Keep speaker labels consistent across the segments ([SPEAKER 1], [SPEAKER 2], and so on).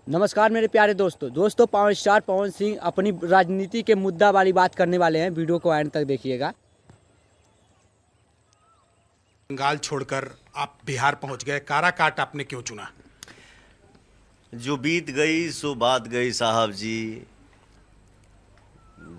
[SPEAKER 1] नमस्कार मेरे प्यारे दोस्तों पावर स्टार पवन सिंह अपनी राजनीति के मुद्दा वाली बात करने वाले हैं। वीडियो को एंड तक देखिएगा।
[SPEAKER 2] बंगाल छोड़कर आप बिहार पहुंच गए, काराकाट आपने क्यों चुना?
[SPEAKER 3] जो बीत गई सो बात गई साहब जी।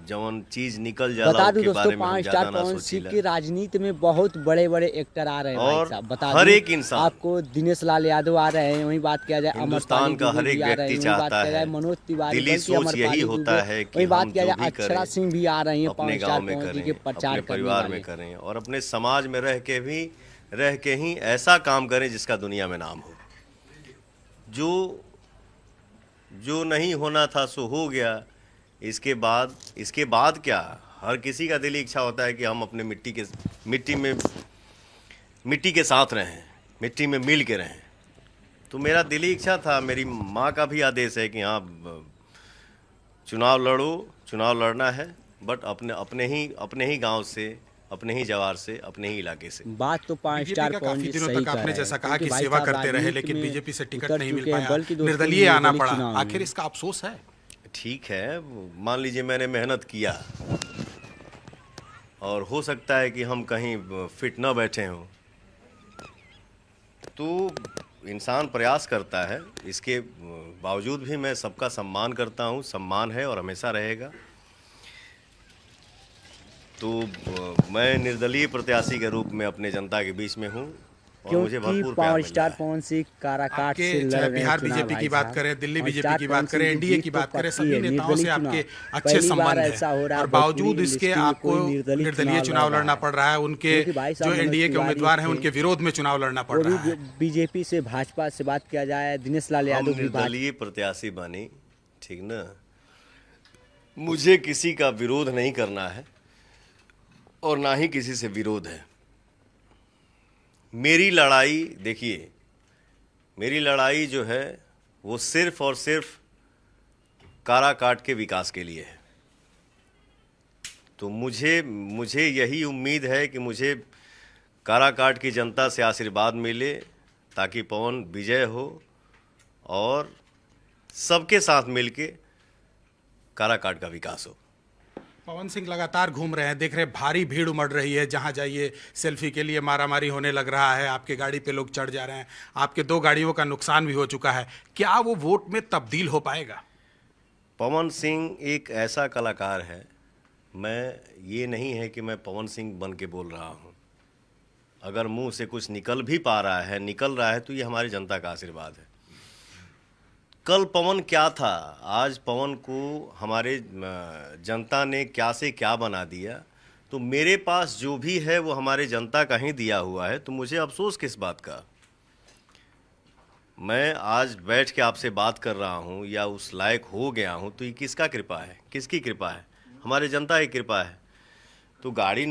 [SPEAKER 3] जवन चीज निकल जाला
[SPEAKER 1] बता दूं
[SPEAKER 3] उसके
[SPEAKER 1] दोस्तों,
[SPEAKER 3] बारे में हम
[SPEAKER 1] पावर
[SPEAKER 3] ज्यादा
[SPEAKER 1] स्टार
[SPEAKER 3] ना
[SPEAKER 1] पवन सिंह
[SPEAKER 3] सोचिला।
[SPEAKER 1] की राजनीति में बहुत बड़े बड़े एक्टर आ रहे हैं
[SPEAKER 3] और
[SPEAKER 1] भाई साहब। बता
[SPEAKER 3] हर
[SPEAKER 1] दूं
[SPEAKER 3] एक इंसान,
[SPEAKER 1] आपको, दिनेश लाल यादव आ रहे हैं, वहीं बात किया जाए
[SPEAKER 3] हिंदुस्तान
[SPEAKER 1] अमरपाली
[SPEAKER 3] का हर
[SPEAKER 1] दुबे
[SPEAKER 3] एक
[SPEAKER 1] भी आ रहे
[SPEAKER 3] व्यक्ति
[SPEAKER 1] हैं, वहीं बात
[SPEAKER 3] चाहता
[SPEAKER 1] किया जाए
[SPEAKER 3] है,
[SPEAKER 1] मनोज तिवारी,
[SPEAKER 3] दिली
[SPEAKER 1] बल्कि
[SPEAKER 3] सोच यही
[SPEAKER 1] अमरपाली
[SPEAKER 3] होता
[SPEAKER 1] दुबे,
[SPEAKER 3] है कि
[SPEAKER 1] वहीं बात
[SPEAKER 3] हम
[SPEAKER 1] किया
[SPEAKER 3] जो
[SPEAKER 1] जाए
[SPEAKER 3] भी
[SPEAKER 1] अक्षरा
[SPEAKER 3] करें
[SPEAKER 1] सिंह भी आ रही है
[SPEAKER 3] अपने
[SPEAKER 1] पावर
[SPEAKER 3] गांव
[SPEAKER 1] स्टार
[SPEAKER 3] में
[SPEAKER 1] पवन सिंह
[SPEAKER 3] करें,
[SPEAKER 1] के प्रचार
[SPEAKER 3] अपने
[SPEAKER 1] करने
[SPEAKER 3] परिवार में
[SPEAKER 1] वाले।
[SPEAKER 3] करें और अपने समाज में रह के ही ऐसा काम करें जिसका दुनिया में नाम हो। जो जो नहीं होना था सो हो गया। इसके बाद क्या, हर किसी का दिली इच्छा होता है कि हम अपने मिट्टी के साथ रहें, मिट्टी में मिल के रहें। तो मेरा दिली इच्छा था, मेरी माँ का भी आदेश है कि हाँ चुनाव लड़ो, चुनाव लड़ना है, बट अपने ही गांव से, अपने ही जवार से, अपने ही इलाके से।
[SPEAKER 1] बात तो पावर
[SPEAKER 2] बीजेपी
[SPEAKER 1] स्टार
[SPEAKER 2] का
[SPEAKER 1] पवन
[SPEAKER 2] काफी
[SPEAKER 1] जी
[SPEAKER 2] दिनों
[SPEAKER 1] सही
[SPEAKER 2] तक
[SPEAKER 1] कह
[SPEAKER 2] आपने
[SPEAKER 1] रहे हैं,
[SPEAKER 2] जैसा कहा
[SPEAKER 1] क्योंकि
[SPEAKER 2] कि
[SPEAKER 1] भाई
[SPEAKER 2] सेवा
[SPEAKER 1] साहब
[SPEAKER 2] करते रहे,
[SPEAKER 1] राजनीति
[SPEAKER 2] लेकिन
[SPEAKER 1] में
[SPEAKER 2] बीजेपी से टिकट
[SPEAKER 1] उतर
[SPEAKER 2] नहीं मिल
[SPEAKER 1] चुके हैं,
[SPEAKER 2] पाया,
[SPEAKER 1] बल्कि दोस्तों
[SPEAKER 2] निर्दलीय आना
[SPEAKER 1] निर्दलीय
[SPEAKER 2] पड़ा।
[SPEAKER 1] चुनाव
[SPEAKER 2] आखिर
[SPEAKER 1] में।
[SPEAKER 2] इसका अफसोस है?
[SPEAKER 3] ठीक है, मान लीजिए मैंने मेहनत किया और हो सकता है कि हम कहीं फिट न बैठे हों, तो इंसान प्रयास करता है। इसके बावजूद भी मैं सबका सम्मान करता हूँ, सम्मान है और हमेशा रहेगा। तो मैं निर्दलीय प्रत्याशी के रूप में अपने जनता के बीच में हूँ और मुझे
[SPEAKER 1] क्योंकि
[SPEAKER 3] भरपूर प्यार
[SPEAKER 1] पावर
[SPEAKER 3] मिल रहा
[SPEAKER 1] स्टार
[SPEAKER 3] है।
[SPEAKER 1] पवन सिंह काराकाट
[SPEAKER 2] आपके
[SPEAKER 1] से लड़
[SPEAKER 2] चाहे
[SPEAKER 1] रहे हैं
[SPEAKER 2] बिहार
[SPEAKER 1] चुनाव
[SPEAKER 2] बीजेपी
[SPEAKER 1] भाई
[SPEAKER 2] की बात
[SPEAKER 1] साहब।
[SPEAKER 2] करें, दिल्ली
[SPEAKER 1] पावर
[SPEAKER 2] बीजेपी
[SPEAKER 1] स्टार
[SPEAKER 2] की
[SPEAKER 1] पवन
[SPEAKER 2] बात
[SPEAKER 1] सिंह
[SPEAKER 2] करें,
[SPEAKER 1] की
[SPEAKER 2] एनडीए
[SPEAKER 1] जीत
[SPEAKER 2] की
[SPEAKER 1] तो
[SPEAKER 2] बात करें,
[SPEAKER 1] पक्की
[SPEAKER 2] सभी
[SPEAKER 1] है।
[SPEAKER 2] नेताओं
[SPEAKER 1] निर्दलीय
[SPEAKER 2] से
[SPEAKER 1] चुनाव
[SPEAKER 2] आपके अच्छे
[SPEAKER 1] पहली बार
[SPEAKER 2] संबंध हैं
[SPEAKER 1] ऐसा हो रहा
[SPEAKER 2] और
[SPEAKER 1] है
[SPEAKER 2] बावजूद
[SPEAKER 1] भोजपुरी
[SPEAKER 2] इसके
[SPEAKER 1] इंडस्ट्री में
[SPEAKER 2] आपको
[SPEAKER 1] कोई निर्दलीय
[SPEAKER 2] निर्दलीय चुनाव
[SPEAKER 1] लड़ रहा
[SPEAKER 2] लड़ना
[SPEAKER 1] है।
[SPEAKER 2] पड़ रहा है। उनके
[SPEAKER 1] क्योंकि भाई साहब
[SPEAKER 2] जो
[SPEAKER 1] मनोज
[SPEAKER 2] एनडीए के
[SPEAKER 1] तिवारी
[SPEAKER 2] उम्मीदवार हैं
[SPEAKER 1] थे,
[SPEAKER 2] उनके विरोध में चुनाव लड़ना पड़
[SPEAKER 1] वो
[SPEAKER 2] रहा
[SPEAKER 1] भी
[SPEAKER 2] है।
[SPEAKER 1] बीजेपी से भाजपा से बात किया जाए, दिनेश लाल
[SPEAKER 3] हम
[SPEAKER 1] यादव भी भाजपा।
[SPEAKER 3] निर्दलीय प्रत्याशी बनी, ठीक ना। मुझे किसी का विरोध नहीं करना है और ना ही किसी से विरोध है। मेरी लड़ाई देखिए, मेरी लड़ाई जो है वो सिर्फ और सिर्फ काराकाट के विकास के लिए है। तो मुझे यही उम्मीद है कि मुझे काराकाट की जनता से आशीर्वाद मिले ताकि पवन विजय हो और सबके साथ मिलके काराकाट का विकास हो।
[SPEAKER 2] पवन सिंह लगातार घूम रहे हैं, देख रहे हैं भारी भीड़ उमड़ रही है, जहां जाइए सेल्फी के लिए मारामारी होने लग रहा है, आपके गाड़ी पे लोग चढ़ जा रहे हैं, आपके 2 गाड़ियों का नुकसान भी हो चुका है। क्या वो वोट में तब्दील हो पाएगा?
[SPEAKER 3] पवन सिंह एक ऐसा कलाकार है, मैं ये नहीं है कि मैं पवन सिंह बन के बोल रहा हूँ। अगर मुंह से कुछ निकल रहा है तो ये हमारी जनता का आशीर्वाद है। कल पवन क्या था, आज पवन को हमारे जनता ने क्या से क्या बना दिया। तो मेरे पास जो भी है वो हमारे जनता का ही दिया हुआ है, तो मुझे अफसोस किस बात का। मैं आज बैठ के आपसे बात कर रहा हूँ या उस लायक हो गया हूँ, तो ये किसका कृपा है, किसकी कृपा है? हमारे जनता की कृपा है। तो गाड़ी